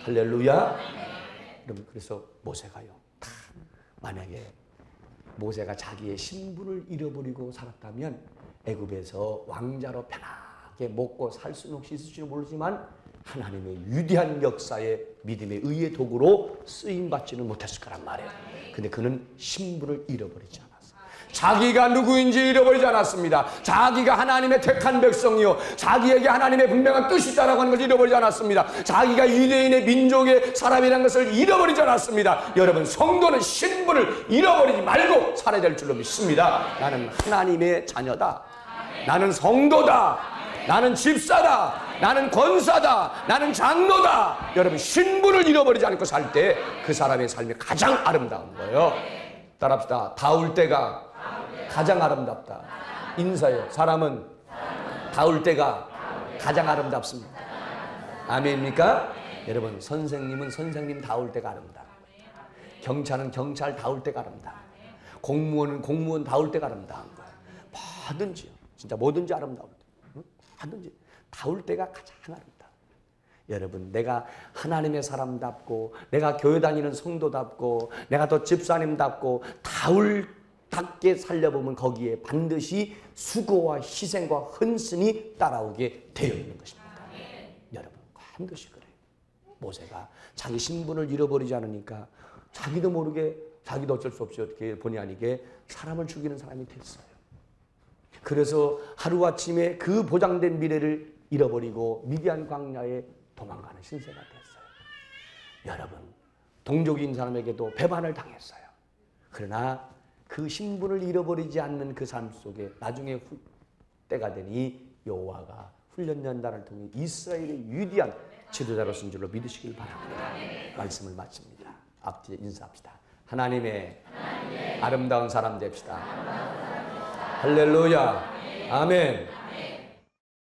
할렐루야. 여러분 그래서 모세가요. 만약에 모세가 자기의 신분을 잃어버리고 살았다면 애굽에서 왕자로 편하게 먹고 살 수는 혹시 있을지는 모르지만 하나님의 위대한 역사의 믿음의 의의 도구로 쓰임받지는 못했을 거란 말이에요. 근데 그는 신분을 잃어버리지 않았어요. 자기가 누구인지 잃어버리지 않았습니다. 자기가 하나님의 택한 백성이요, 자기에게 하나님의 분명한 뜻이 있다라고 하는 것을 잃어버리지 않았습니다. 자기가 유대인의 민족의 사람이라는 것을 잃어버리지 않았습니다. 여러분 성도는 신분을 잃어버리지 말고 살아야 될 줄로 믿습니다. 나는 하나님의 자녀다. 나는 성도다. 나는 집사다. 나는 권사다. 나는 장로다. 여러분 신분을 잃어버리지 않고 살 때 그 사람의 삶이 가장 아름다운 거예요. 따라합시다. 닿을 때가 가장 아름답다. 인사요. 사람은 닿을 때가 가장 아름답습니다. 아멘입니까? 여러분 선생님은 선생님 닿을 때가 아름다. 경찰은 경찰 닿을 때가 아름다. 공무원은 공무원 닿을 때가 아름다운 거예요. 뭐든지요. 진짜 뭐든지 아름다울 때. 뭐든지 닿을 때가 가장 아름다. 여러분 내가 하나님의 사람답고 내가 교회 다니는 성도답고 내가 또 집사님답고 닿게 살려보면 거기에 반드시 수고와 희생과 헌신이 따라오게 되어 있는 것입니다. 여러분 반드시 그래요. 모세가 자기 신분을 잃어버리지 않으니까 자기도 모르게 자기도 어쩔 수 없이 어떻게 본의 아니게 사람을 죽이는 사람이 됐어요. 그래서 하루아침에 그 보장된 미래를 잃어버리고 미디안 광야에 도망가는 신세가 됐어요. 여러분 동족인 사람에게도 배반을 당했어요. 그러나 그 신분을 잃어버리지 않는 그 삶 속에 나중에 때가 되니 여호와가 훈련연단을 통해 이스라엘의 위대한 지도자로 쓴 줄로 믿으시길 바랍니다. 말씀을 마칩니다. 앞뒤에 인사합시다. 하나님의 아름다운 사람 됩시다. 할렐루야. 아멘.